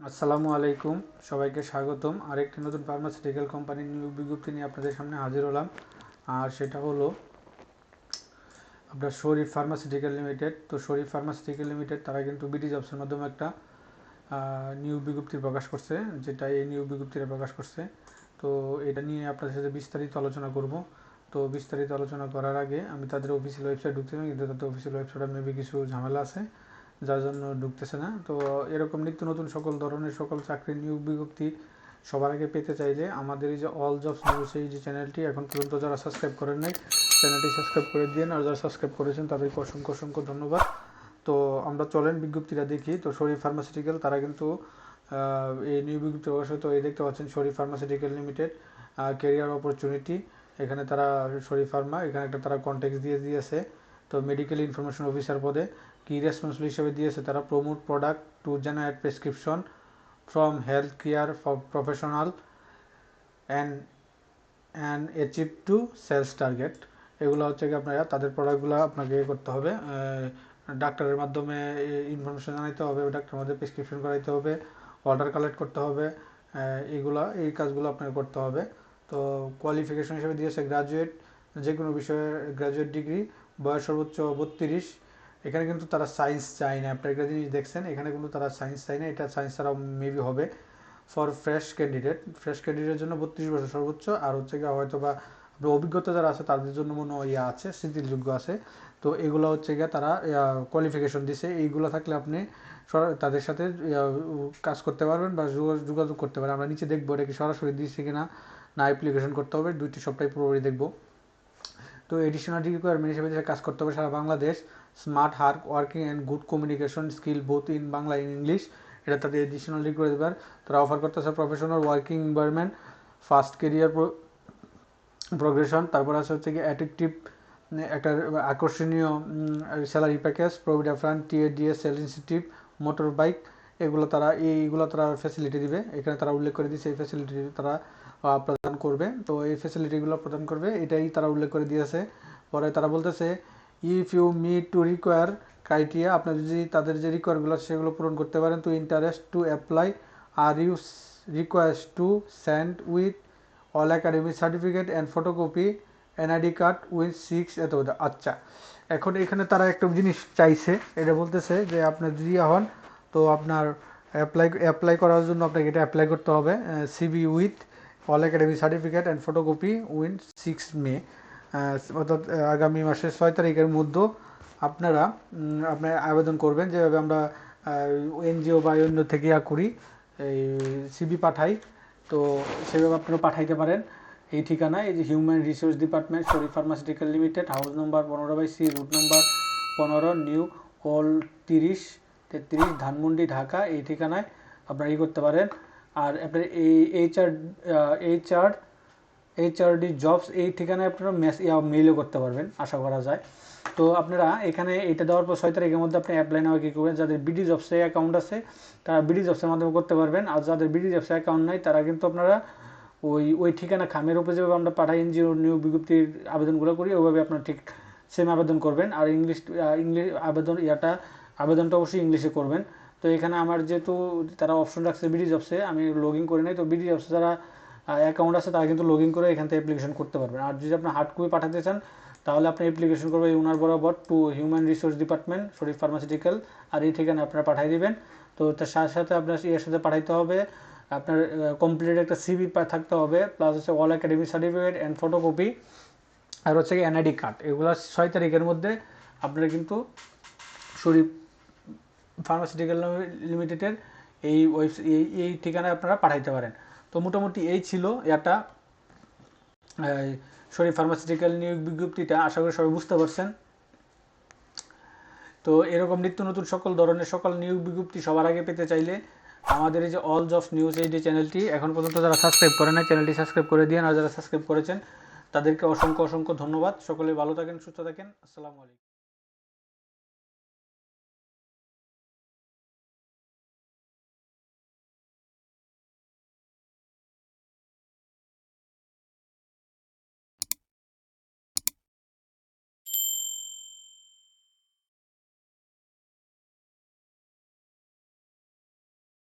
আসসালামু আলাইকুম, সবাইকে স্বাগতম। আরেকটি নতুন ফার্মাসিউটিক্যাল কোম্পানির নিয়োগ বিজ্ঞপ্তি নিয়ে আপনাদের সামনে হাজির হলাম। আর সেটা হলো আপনার শরীফ ফার্মাসিউটিক্যাল লিমিটেড। তো শরীফ ফার্মাসিউটিক্যাল লিমিটেড তারা কিন্তু বিডি জবসের মাধ্যমে একটা নিয়োগ বিজ্ঞপ্তি প্রকাশ করছে, যেটা এই নিয়োগ বিজ্ঞপ্তিটা প্রকাশ করছে। তো এটা নিয়ে আপনাদের সাথে বিস্তারিত আলোচনা করব। তো বিস্তারিত আলোচনা করার আগে আমি তাদের অফিসিয়াল ওয়েবসাইট ঢুকতে চাই, কিন্তু তাদের অফিসিয়াল ওয়েবসাইটে মেবি কিছু ঝামেলা আছে, যার জন্য ঢুকতেছে না। তো এরকম নিত্য নতুন সকল ধরনের সকল চাকরির নিয়োগ বিজ্ঞপ্তি সবার আগে পেতে চাইলে আমাদের এই যে অল জবস নিউজ এই যে চ্যানেলটি এখন পর্যন্ত যারা সাবস্ক্রাইব করেন নাই, চ্যানেলটি সাবস্ক্রাইব করে দিন। আর যারা সাবস্ক্রাইব করেছেন তাদেরকে অসংখ্য অসংখ্য ধন্যবাদ। তো আমরা চলেন বিজ্ঞপ্তিটা দেখি। তো শরীফ ফার্মাসিউটিক্যাল তারা কিন্তু এই নিয়োগ বিজ্ঞপ্তি অবশ্যই এই দেখতে পাচ্ছেন, শরীফ ফার্মাসিউটিক্যাল লিমিটেড ক্যারিয়ার অপরচুনিটি। এখানে তারা শরীফ ফার্মা, এখানে একটা তারা কন্ট্যাক্ট দিয়ে দিয়েছে। তো মেডিকেল ইনফরমেশন অফিসার পদে কি রেসপন্সিবল হিসেবে দিয়েছে তারা, promote product to generate prescription from health care professional and achieve to sales target. এগুলো হচ্ছে কি আপনারা তাদের প্রোডাক্টগুলো আপনাকে করতে হবে, ডাক্তারের মাধ্যমে ইনফরমেশন জানাইতে হবে, ডাক্তারের মধ্যে প্রেসক্রিপশন করাইতে হবে, অর্ডার কালেক্ট করতে হবে, এই কাজগুলো আপনাকে করতে হবে। তো কোয়ালিফিকেশন হিসেবে দিয়েছে গ্রাজুয়েট, যে কোনো বিষয়ে গ্রাজুয়েট ডিগ্রি, বয়স সর্বোচ্চ 32। এখানে কিন্তু তারা সায়েন্স চায় না, আপনার একটা জিনিস দেখছেন, এখানে কিন্তু তারা সায়েন্স চায় না, এটা সায়েন্স ছাড়াও মেবি হবে। ফর ফ্রেশ ক্যান্ডিডেটের জন্য 32 বছর সর্বোচ্চ। আর হচ্ছে গিয়ে হয়তো বা অভিজ্ঞতা যারা আছে তাদের জন্য মনে হয় আছে, স্মৃতিযোগ্য আছে। তো এগুলো হচ্ছে গিয়ে তারা কোয়ালিফিকেশন দিছে, এইগুলো থাকলে আপনি তাদের সাথে কাজ করতে পারবেন বা যোগাযোগ করতে পারেন। আমরা নিচে দেখবো এটা কি সরাসরি দিচ্ছে কিনা, না অ্যাপ্লিকেশন করতে হবে, দুইটি সবটাই পুরোপুরি দেখবো। তো এডিশনাল রিকোয়ারমেন্ট হিসেবে যেটা কাজ করতে হবে সারা Bangladesh, smart hard working and good communication skill both in Bangla in English, এটা তাদের এডিশনাল রিকোয়ারমেন্ট। তারা অফার করতেছে professional working environment, fast career progression, তারপর আছে হচ্ছে কি অ্যাট্রাকটিভ একটা আকর্ষণীয় salary package, provident fund, TADS, sale incentive, motor bike, এইগুলো তারা ফ্যাসিলিটি দিবে। এখানে তারা উল্লেখ করে দিয়েছে এই ফ্যাসিলিটি তারা প্রদান করবে। তো এই ফ্যাসিলিটিগুলো প্রদান করবে, এটাই তারা উল্লেখ করে দিয়েছে। পরে তারা বলতেছে if you meet to require criteria, আপনার যদি তাদের যে রিকোয়ারগুলো সেগুলো পূরণ করতে পারেন, তো interest to apply, are you request to send with all academic certificate and photocopy NID card with 6 এত। আচ্ছা, এখন এখানে তারা একটা জিনিস চাইছে, এটা বলতেছে যে আপনি যদি হন তো আপনার অ্যাপ্লাই করার জন্য আপনাকে এটা অ্যাপ্লাই করতে হবে, CB with all academic certificate and photocopy with 6 মে, অর্থাৎ আগামী মাসের 6 তারিখের মধ্যে আপনারা আপনার আবেদন করবেন। যেভাবে আমরা এনজিও বা অন্য থেকে করি, এই সিবি পাঠাই, তো সেভাবে আপনারা পাঠাইতে পারেন এই ঠিকানায়। এই যে human resource department, Sharif pharmaceutical limited, house number 15/C, route number 15, new ওল 30-33, ধানমন্ডি, ঢাকা, এই ঠিকানায় আপনারা করতে পারেন। আর আপনার এই এইচআরডি জবস এই ঠিকানায় আপনারা মেইলও করতে পারবেন, আশা করা যায়। তো আপনারা এখানে এটা দেওয়ার পর 6 তারিখের মধ্যে আপনি অ্যাপ্লাই নেওয়া কী করবেন, যাদের বিডি জবসে অ্যাকাউন্ট আছে তারা বিডি জবসের মাধ্যমে করতে পারবেন। আর যাদের বিডি জবসে অ্যাকাউন্ট নাই তারা কিন্তু আপনারা ওই ঠিকানা খামের উপরে যেভাবে আমরা পাঠাই এনজিও নিয়োগ বিজ্ঞপ্তির আবেদনগুলো করি, ওইভাবে আপনারা ঠিক সেম আবেদন করবেন। আর ইংলিশ আবেদনটা অবশ্যই ইংলিশে করবেন। তো এখানে আমার যেহেতু তারা অপশন রাখছে বিডি জবসে, আমি লগ ইন করি নাই, তো বিডি জবসে যারা অ্যাকাউন্ট আছে তারা কিন্তু লগ ইন করে এখান থেকে অ্যাপ্লিকেশন করতে পারবেন। আর যদি আপনার হার্ড কপি পাঠাতে চান তাহলে আপনি অ্যাপ্লিকেশন করবেন ওনার বরাবর to human resource department, Sharif pharmaceutical, আর এই ঠিকানা আপনারা পাঠিয়ে দিবেন। তো তার সাথে সাথে আপনার এর সাথে পাঠাইতে হবে আপনার কমপ্লিট একটা সিভি থাকতে হবে, প্লাস হচ্ছে all academic certificate and photocopy, আর হচ্ছে কি এনআইডি কার্ড। এগুলো 6 তারিখের মধ্যে আপনারা কিন্তু শরীফ ফার্মাসিউটিক্যাল লিমিটেডের এই ঠিকানায় আপনারা পাঠাইতে পারেন। তো মোটামুটি এই ছিল এটা শরীফ ফার্মাসিউটিক্যাল নিয়োগ বিজ্ঞপ্তিটা, আশা করি সবাই বুঝতে পারছেন। তো এরকম নিত্য নতুন সকল ধরনের সকল নিয়োগ বিজ্ঞপ্তি সবার আগে পেতে চাইলে আমাদের এই যে অল জবস নিউজ এই যে চ্যানেলটি এখন পর্যন্ত যারা সাবস্ক্রাইব করে নাই, চ্যানেলটি সাবস্ক্রাইব করে দিন। আর যারা সাবস্ক্রাইব করেছেন তাদেরকে অসংখ্য অসংখ্য ধন্যবাদ। সকলে ভালো থাকেন, সুস্থ থাকেন। আসসালামু আলাইকুম।